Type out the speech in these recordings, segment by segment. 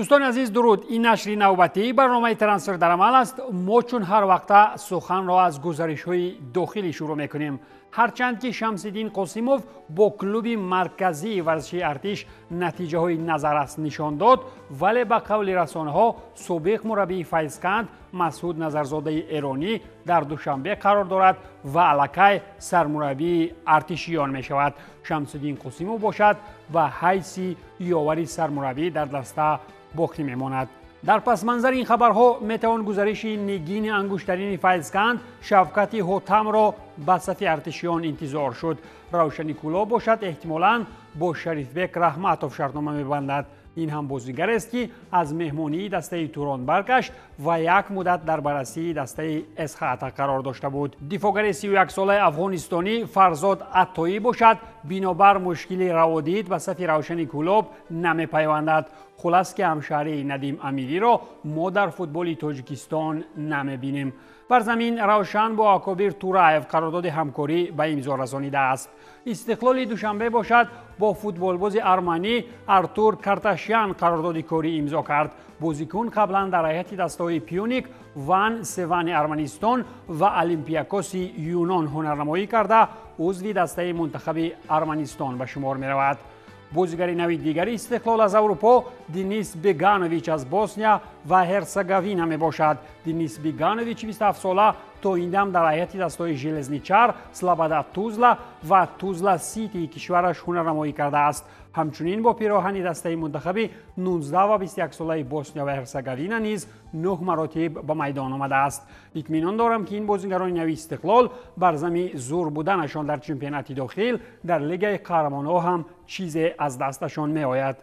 دوستان عزیز درود. این نشر نوبتی برنامه ترانسفر در عمل است. ما چون هر وقت سخن را از گزارش‌های داخلی شروع می‌کنیم. هرچند که شمس‌الدین قاسموف با کلوب مرکزی ورزشی ارتش نتیجه‌های نظررس نشان داد، ولی به قول رسانه‌ها سابق مربی فیضکند مسعود نظرزاده ایرانی در دوشنبه قرار دارد و الکی سرمربی ارتشیان می‌شود. شمس‌الدین قاسموف باشد و حیث یاوری سرمربی در دسته باقی میماند. در پس منظر این خبرها میتوان گزارش نگین انگشترین فیضکند شوکت حاتم را به صف ارتشیان انتظار شد. روشنی کولا باشد احتمالاً با شریف بک رحمتوف شرطنامه میبندد. این هم بازیگر است که از مهمانی دسته توران برگشت و یک مدت در بررسی دسته اسخاتا قرار داشته بود. دفاعگر 31 ساله افغانستانی فرزاد عطایی باشد بنابر مشکل روادید به صف روشن کلوب نمیپیوندد. خلاص که همشهری ندیم امیری را ما در فوتبال تاجیکستان نمیبینیم. بر زمین روشن با اکابر تورایف قرارداد همکاری به امضا رسانیده است. استقلال دوشنبه باشد با فوتبالباز ارمنی ارتور کارتاشیان قرارداد کاری امضا کرد. بازیکن قبلا در هیئت دسته‌های پیونیک، وان سوان ارمنستان و اولمپیاکوس یونان هنرنمایی کرده عضو دسته منتخب ارمنستان به شمار می رود. بازیگر نوید دیگری استقلال از اروپا دنیس بیگانویچ از بوسنیا و هرسگوینا می باشد. دنیس بیگانویچ 27 ساله تا این دم در هیئت دسته‌های ژلزنیچار، سلابادا توزلا و توزلا سیتی کشورش هنرنمایی کرده است. همچنین با پیراهن دسته منتخب 19 و 21 ساله بوسنیا و هرسگوینا نیز 9 مراتب به میدان آمده است. اطمینان دارم که این بازیگران نوی استقلال بر زمین زور بودنشان در چمپیونات داخل در لیگ قهرمانان هم چیزی از دستشان می آید.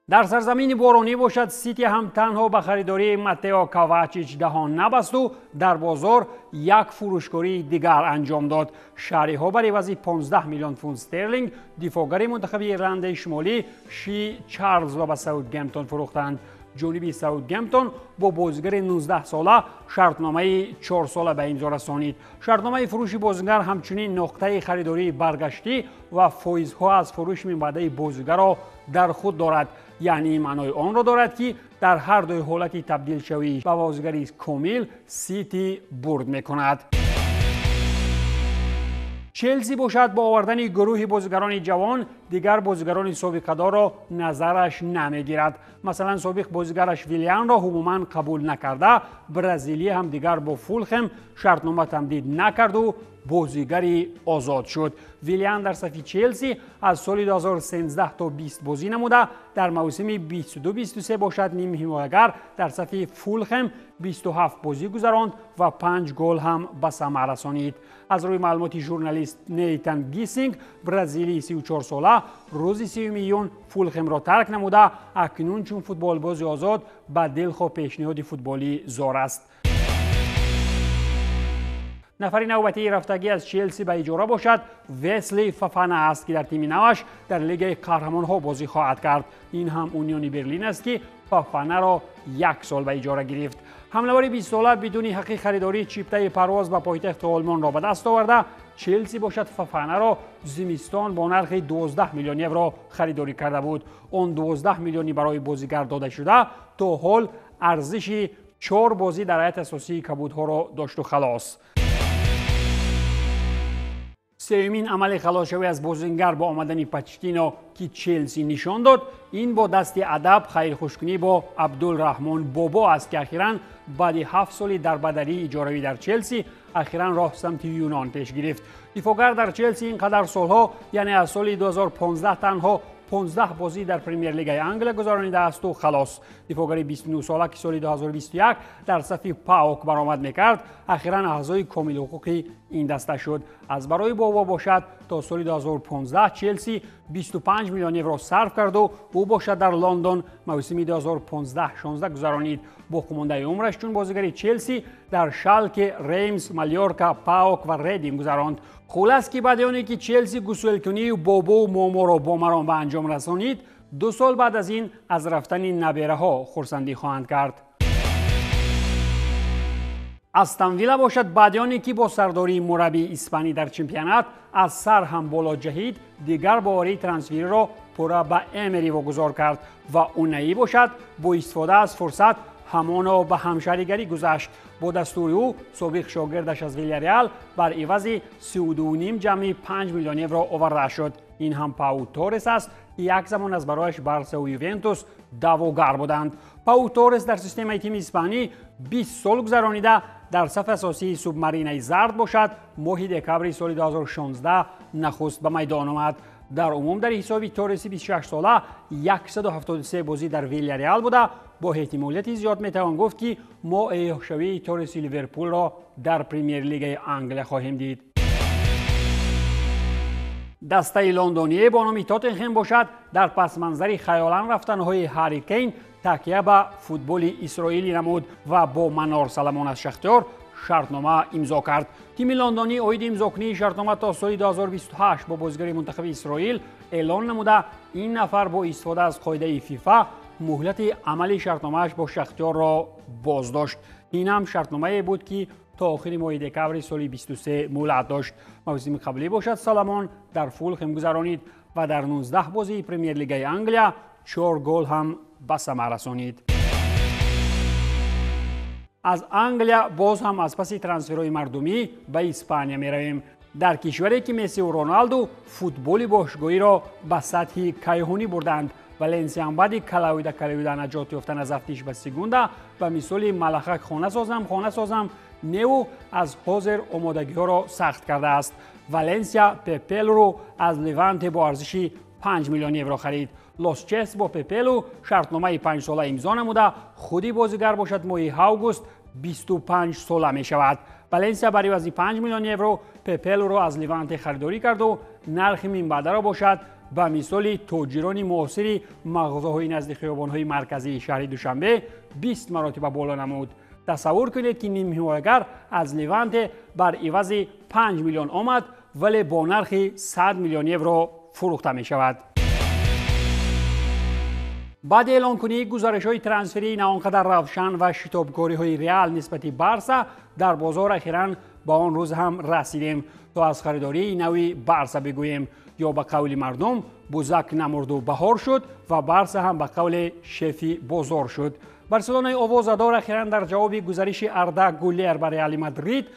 در سرزمین بارانی باشد سیتی هم تنها به خریداری ماتئو کوواچیچ دهان نبست و در بازار یک فروشکاری دیگر انجام داد. شهری‌ها بر عوض 15 میلیون پوند استرلینگ دفاعگر منتخب ایرلند شمالی شی چارلز را به ساوثگمپتون فروختند. جانب ساوثگمپتون با بازیگر 19 ساله شرطنامه 4 ساله به امضا رسانید. شرطنامه فروش بازیگر همچنین نقطه خریداری برگشتی و فایزها از فروش من بعده بازیگر را در خود دارد. یعنی معنای آن را دارد که در هر دو حالت تبدیل شوی به بازیگری کامل سیتی برد میکند. چلسی باشد با آوردن گروه بازیگران جوان دیگر بازیگران سابقه دار را نظرش نمیگیرد. مثلا سابق بازیگرش ویلیان را عموما قبول نکرده. برزیلی هم دیگر با فولخم شرطنامه تمدید نکرد و بازیگری آزاد شد. ویلیان در صف چلسی از سال 2013 تا 20 بازی نموده. در موسم 22-23 باشد نیم حمایتگر در صف فولخم 27 بازی گذراند و 5 گل هم به ثمر رسانید. از روی معلومات ژورنالیست نیتان گیسینگ برزیلی 34 ساله روز 3 میلیون فولخم را ترک نموده اکنون چون فوتبال باز آزاد به دلخواه پیشنهاد فوتبالی زار است. نفر نوبتی رفتگی از چلسی به اجاره باشد وسلی فافانا است که در تیم نوش در لیگ قهرمانان بازی خواهد کرد. این هم اونیون برلین است که فافانا را 1 سال به اجاره گرفت. حمله‌ور 20 ساله بدون حق خریداری چیپته پرواز به پایتخت آلمان را به دست آورده. چلسی باشد فافانا را زمستان با نرخ 12 میلیون یورو خریداری کرده بود. آن 12 میلیونی برای بازیگر داده شده تا حال ارزش 4 بازی در هیئت اساسی کبودها را داشت و خلاص. سومین عمل خلاص‌شوی از بازیگر با آمدن پوچتینو که چلسی نشان داد این با دست ادب خیر خوشکنی با عبدالرحمن بابا است که اخیراً بعد 7 سال در بدری اجاره‌ای در چلسی اخیراً راه سمت یونان پیش گرفت. دفاعگر در چلسی اینقدر سالها یعنی از سال 2015 تنها 15 بازی در پریمیر لیگ انگلیس گذرانیده است و خلاص. دفاعگر 29 ساله که سال 2021 در صف پاوک برآمد میکرد اخیراً اعضای کامل حقوقی این دسته شد. از برای بابا باشد تا سال 2015 چلسی 25 میلیون یورو صرف کرد و او باشد در لندن موسم 2015-16 گذرانید. با کمانده عمرش چون بازیگر چلسی در شالک، ریمز، مالیورکا، پاوک و ریدینگ گذراند. خلاص که بعد آنی که چلسی گسلکنی بابا و مومو را با مرام به انجام رسانید 2 سال بعد از این از رفتن نبیره ها خرسندی خواهند کرد. استون ویلا باشد بعد که با سرداری مربی اسپانی در چمپیونات از سر هم بالا جهید دیگر باری ترانسفری را پورا به امری واگذار کرد و اون نهی باشد با استفاده از فرصت همانا به همشهریگری گذشت. با دستور او سابق شاگردش از ویلیاریال بر عوض 32.5 جمعی 5 میلیون یورو آورده شد. این هم پاو تورس است که یک زمان از برایش بارسا و یوونتوس دعواگر بودند. پاو تورس در سیستم تیم اسپانی 20 سال گذرانیده در صف اساسی سوبمارینای زرد باشد. ماه دکامبر سال 2016 نخست به میدان آمد. در عموم در حساب تورس 26 ساله 173 بازی در ویلیاریال بوده. با احتمالیت زیاد میتوان گفت که ما احیاشوی تورس لیورپول را در پریمیر لیگ انگلیس خواهیم دید. دسته لندنی با نام تاتنهام باشد در پس منظر خیالان رفتن‌های هری کین تکیه به فوتبال اسرائیلی نمود و با منار سلمان از شختیار شرطنامه امضا کرد. تیم لندنی اوید امضا کنی شرطنامه تا سال 2028 با بازیگر منتخب اسرائیل اعلان نموده. این نفر با استفاده از قاعده فیفا مهلت عملی شرطنامه‌اش با شختیار را بازداشت. این هم شرطنامه بود که تا آخر ماه دکامبر سال 23 مهلت داشت. موسم قبلی باشد سلمان در فولخم گذرانید و در 19 بازی پرمیر لیگ انگلیا 4 گل هم به ثمر رسانید. از انگلیا باز هم از پس ترانسفرهای مردمی به اسپانیا می رویم. در کشوری که مسی و رونالدو فوتبال باشگاهی را به سطح کیهانی بردند. والنسیا هم بعد کلاویدا نجات یافتن از افتیش به سگوندا به مثال ملخک خانه سازم نیو از حاضر آمادگی ها را سخت کرده است. والنسیا پپل رو از لیوانت با ارزش 5 میلیون یورو خرید. لوس چس با پپلو شرطنامه 5 ساله امضا نموده. خودی بازیگر باشد ماه آگوست 25 ساله می شود. والنسیا برای عوض 5 میلیون یورو پپل رو از لیوانت خریداری کرد و نرخ این بعد را باشد به مثال تاجران معاصر مغازه‌های نزد خیابان‌های مرکزی شهر دوشنبه 20 مراتب بالا نمود. تصور کنید که نیم حمایتگر از لیوانت بر عوض 5 میلیون آمد ولی با نرخ 100 میلیون یورو فروخته می شود. بعد اعلان کنی گزارش‌های ترانسفری نه آنقدر روشن و شتابکاری‌های ریال نسبت بارسا در بازار اخیراً با آن روز هم رسیدیم تا از خریداری نوی بارسا بگوییم. یا به قول مردم بوزک نمرد و بهار شد و بارسا هم به قول شفی بازار شد. بارسلونای آوازدار اخیراً در جواب گزارش اردا گولر برای ریال مادرید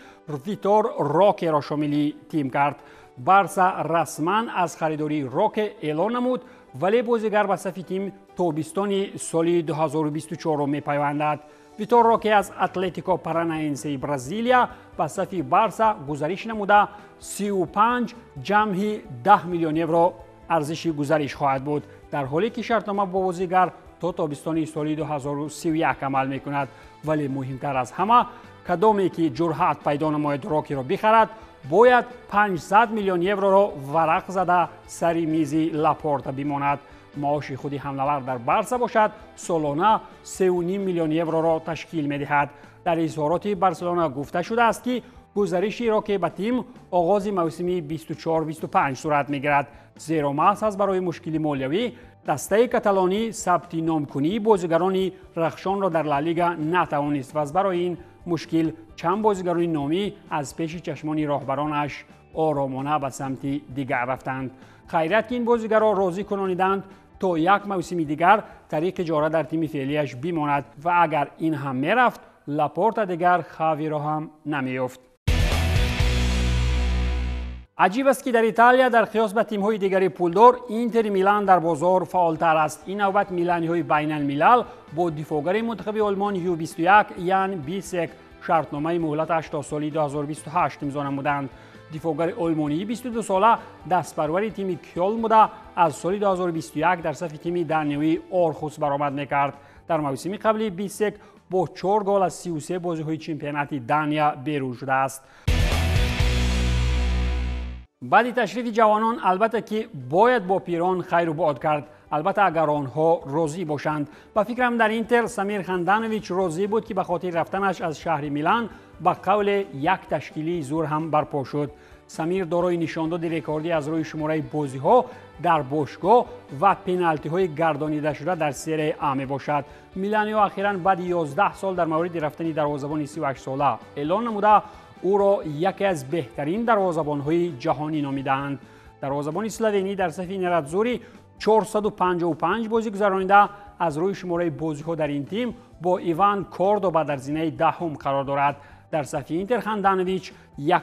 ویتور روکه را شامل تیم کرد. بارسا رسما از خریداری روکه اعلان نمود ولی بازیگر به صف تیم تابستان سال 2024 میپیوندد. ویتور روکه از اتلتیکو پاراناینسی برزیلیا به صف بارسا گزارش نموده 35 جمعی 10 میلیون یورو ارزش گزارش خواهد بود، در حالی که شرطنامه با بازیگر تا تابستان سال 2031 عمل میکند. ولی مهمتر از همه کدامی که جرأت پیدا نماید روکی را بخرد باید 500 میلیون یورو را ورق زده سر میز لاپورتا بماند. معاش خودی حمله‌آور در بارسا باشد سالانه 3.5 میلیون یورو را تشکیل می‌دهد. در اظهارات بارسلونا گفته شده است که گزارشی را که به تیم آغاز موسم 24-25 صورت می‌گیرد، زیرا محض از برای مشکل مالیوی دسته کاتالانی ثبت نام کنی بازیگران رخشان را در لالیگا نتوانست و از برای این مشکل چند بازیگران نامی از پیش چشمان راهبرانش آرامانه به سمت دیگر رفتند. خیرت که این بازیگران راضی کنانیدند تا یک موسم دیگر طریق جاره در تیم فعلیش بماند و اگر این هم میرفت لاپورتا دیگر خاوی را هم نمیافت. عجیب است که در ایتالیا در قیاس به تیم‌های دیگری پولدار اینتر میلان در بازار فعالتر است. این نوبت میلانی‌های بین الملل با دفاعگر منتخب آلمان یو 21 یان بیسک شرطنامه مهلتش تا سال 2028 امضا نمودند. دفاعگر آلمانی 22 ساله دستپرور تیم کیلن بوده از سال 2021 در صف تیم دانیوی آرخوس برآمد می‌کرد. در موسم قبلی بیسک با 4 گل از 33 بازی‌های چمپیونات دانیا بیرون شده است. بعد تشریف جوانان البته که باید با پیران خیر و باد کرد، البته اگر آنها راضی باشند. با فکرم در اینتر سمیر خندانویچ راضی بود که به خاطر رفتنش از شهر میلان با قول یک تشکیلی زور هم برپا شد. سمیر دارای نشانداد رکوردی از روی شماره بازی‌ها در باشگاه و پنالتی‌های گردانیده شده در سری آ باشد. میلانی‌ها اخیراً بعد 11 سال در مورد رفتن دروازه‌بان 38 ساله اعلان نموده او را یکی از بهترین دروازه‌بان‌های جهانی نامیدند. دروازه‌بان اسلوونی در صف نراتزوری 455 بازی گذرانیده. از روی شماره بازی‌ها در این تیم با ایوان کوردوبا در زینه دهم قرار دارد. در صف اینتر هاندانویچ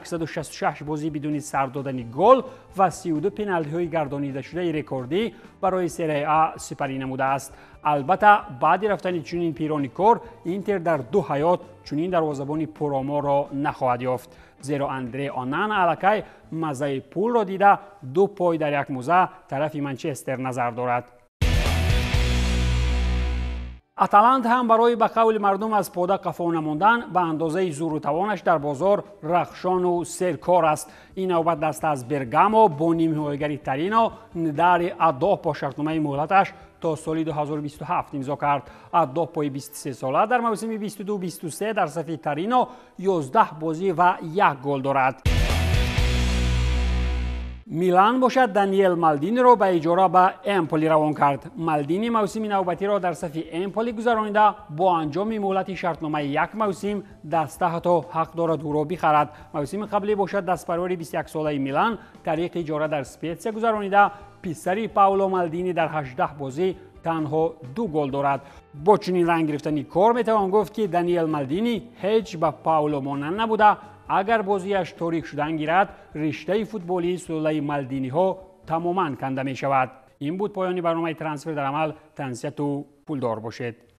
166 بازی بدون سر دادن گل و 32 پنالتی‌های گردانیده شده رکوردی برای سری آ سپری نموده است. البته بعد رفتن چنین پیرانی کار اینتر در دو حیات چنین دروازه‌بان پرآمار را نخواهد یافت، زیرا اندره آنان الکی مزه پول را دیده دو پای در یک موزه طرف منچستر نظر دارد. اتلانت هم برای به قول مردم از پوده قفا نماندن به اندازه زور و توانش در بازار رخشان و سرکار است. این نوبت دست از برگامو با نیمه‌نهاییگری ترینا در اداپ با شرطنامه مهلتش تا سال 2027 امضا کرد. اداپ پای 23 ساله در موسم 22-23 در صف ترینا 11 بازی و 1 گل دارد. میلان باشد دانیل مالدینی را به اجاره به امپولی روان کرد. مالدینی موسم نوبتی را در صف امپولی گذرانیده با انجام مهلت شرطنامه یک موسم دسته حتی حق دارد او را بخرد. موسم قبلی باشد دستپرور 21 ساله میلان طریق اجاره در اسپتزیا گذرانیده. پسر پاولو مالدینی در 18 بازی تنها 2 گل دارد. با چنین رنگ گرفتنی کار میتوان گفت که دانیل مالدینی هیچ به پاولو مانند نبوده. اگر بازیش تاریک شدن گیرد رشته فوتبالی سلوله مالدینی ها تماما کنده می شود. این بود پایانی برنامه ترانسفر در عمل. تنسیت و پولدار باشید.